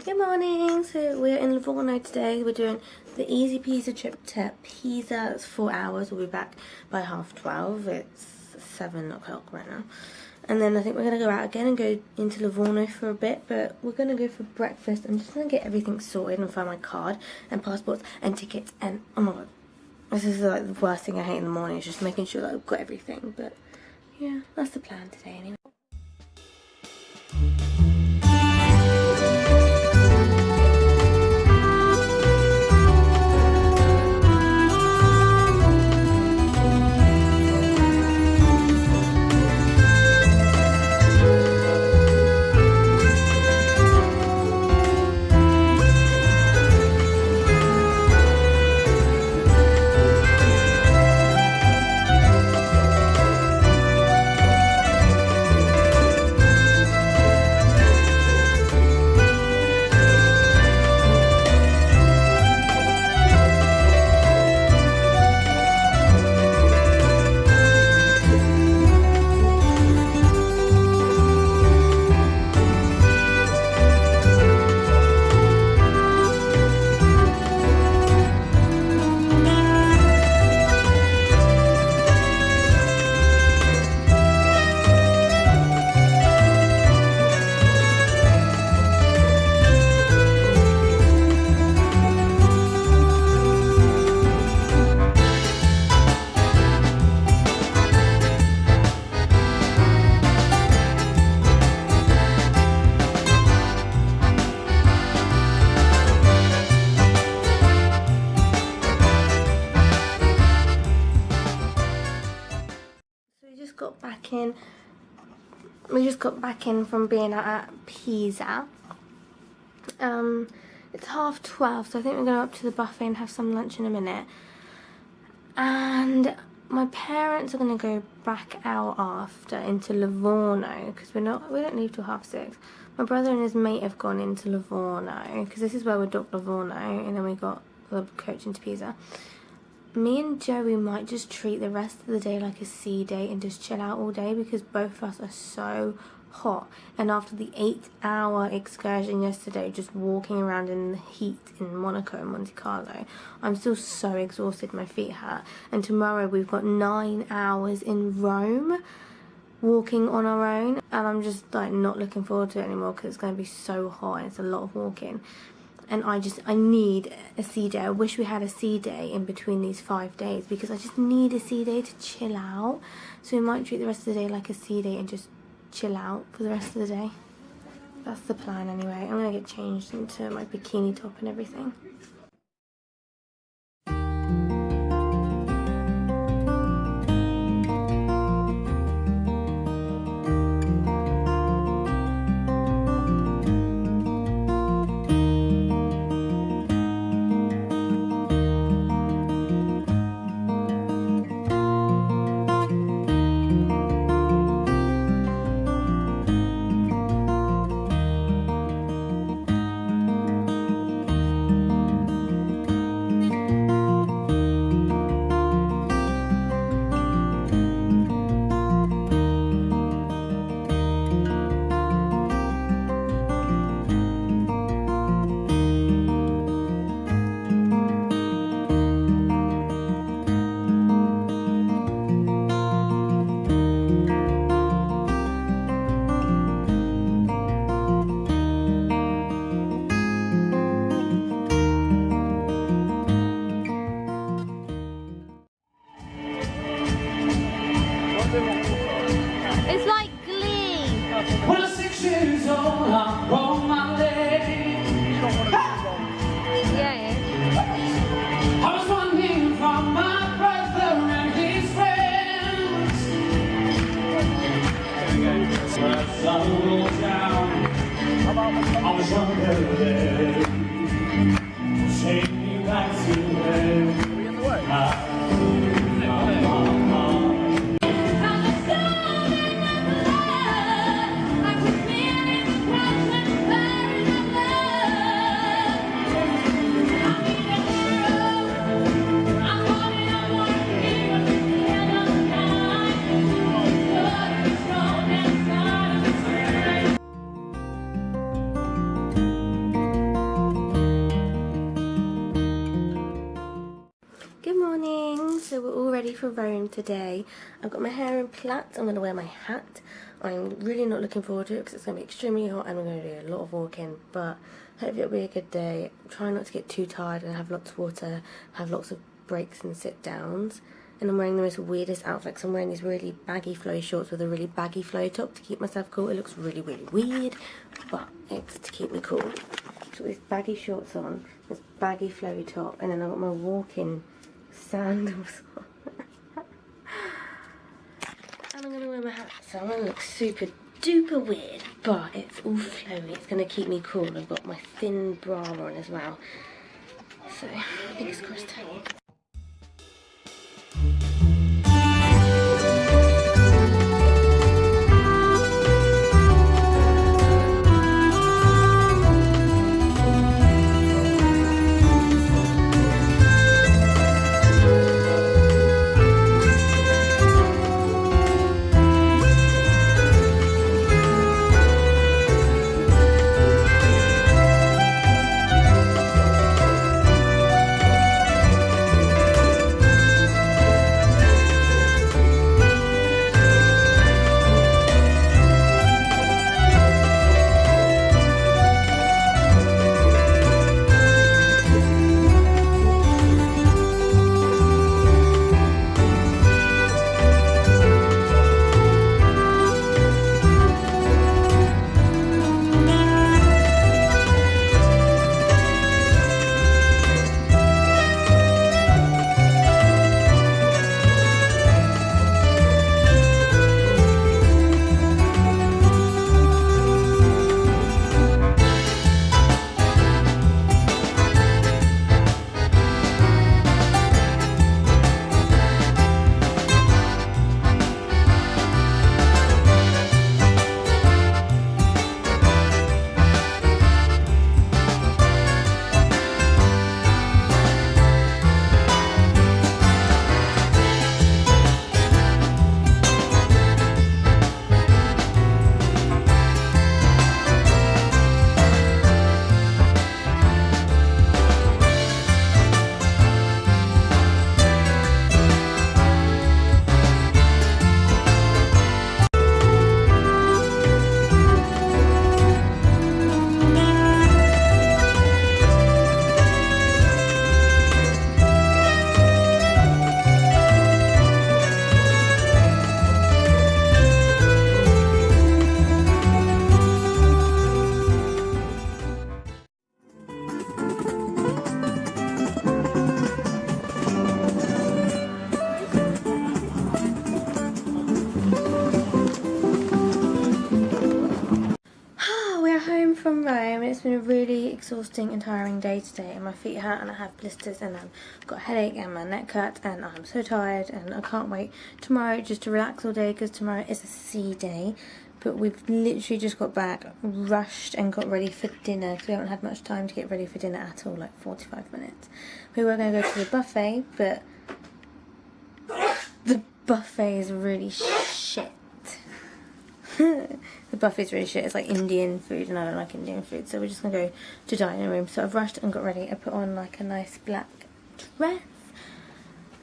Good morning. So we're in Livorno today. We're doing the easy Pisa trip to Pisa. It's 4 hours. We'll be back by 12:30. It's 7 o'clock right now. And then I think we're going to go out again and go into Livorno for a bit. But we're going to go for breakfast. I'm just going to get everything sorted and find my card and passports and tickets. And oh my god, this is like the worst thing I hate in the morning. Is just making sure that I've got everything. But yeah, that's the plan today anyway. We just got back in from being at Pisa. It's 12:30, so I think we're going to go up to the buffet and have some lunch in a minute. And my parents are going to go back out after into Livorno because we don't leave till 6:30. My brother and his mate have gone into Livorno because this is where we docked Livorno, and then we got the coach into Pisa. Me and Joey might just treat the rest of the day like a sea day and just chill out all day because both of us are so hot. And after the 8-hour excursion yesterday, just walking around in the heat in Monaco and Monte Carlo, I'm still so exhausted, my feet hurt. And tomorrow we've got 9 hours in Rome walking on our own, and I'm just like not looking forward to it anymore because it's going to be so hot and it's a lot of walking. And I need a sea day. I wish we had a sea day in between these 5 days because I just need a sea day to chill out. So we might treat the rest of the day like a sea day and just chill out for the rest of the day. That's the plan anyway. I'm going to get changed into my bikini top and everything. It's like Glee. When I was 6 years old, I broke my leg. Yeah. I was running from my brother and his friends. When the sun goes down, I was running there. Take me back to where for Rome today. I've got my hair in plaits. I'm going to wear my hat. I'm really not looking forward to it because it's going to be extremely hot and I'm going to do a lot of walking, but hopefully it'll be a good day. Try not to get too tired and have lots of water, have lots of breaks and sit downs. And I'm wearing the most weirdest outfits. I'm wearing these really baggy flowy shorts with a really baggy flowy top to keep myself cool. It looks really, really weird, but it's to keep me cool. So these baggy shorts on, this baggy flowy top, and then I've got my walking sandals on. And I'm going to wear my hat, so I'm going to look super duper weird, but it's all flowy. It's going to keep me cool. I've got my thin bra on as well. So, fingers crossed. From Rome, and it's been a really exhausting and tiring day today, and my feet hurt and I have blisters and I've got a headache and my neck hurts and I'm so tired and I can't wait tomorrow just to relax all day because tomorrow is a sea day. But we've literally just got back, rushed and got ready for dinner because we haven't had much time to get ready for dinner at all, like 45 minutes. We were going to go to the buffet, but the buffet is really shit. The buffet's really shit. It's like Indian food and I don't like Indian food, so we're just gonna go to dining room. So I've rushed and got ready. I put on like a nice black dress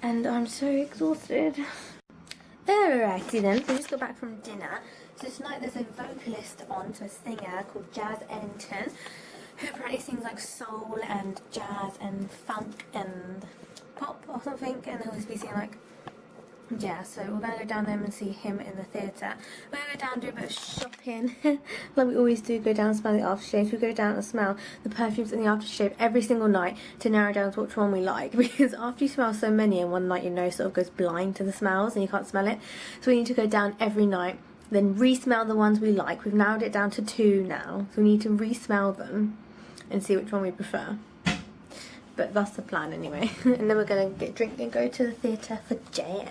and I'm so exhausted. Alrighty then, so we just got back from dinner. So tonight there's a vocalist on, so a singer called Jazz Ellington, who apparently sings like soul and jazz and funk and pop or something, and he'll just be singing like, yeah, so we're going to go down there and see him in the theatre. We're going to go down and do a bit of shopping, like we always do, go down and smell the aftershaves. We go down and smell the perfumes in the aftershave every single night to narrow down to which one we like, because after you smell so many in one night, your nose sort of goes blind to the smells and you can't smell it. So we need to go down every night, then re-smell the ones we like. We've narrowed it down to 2 now, so we need to re-smell them and see which one we prefer. But that's the plan anyway. And then we're going to get drink and go to the theatre for jazz.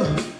you.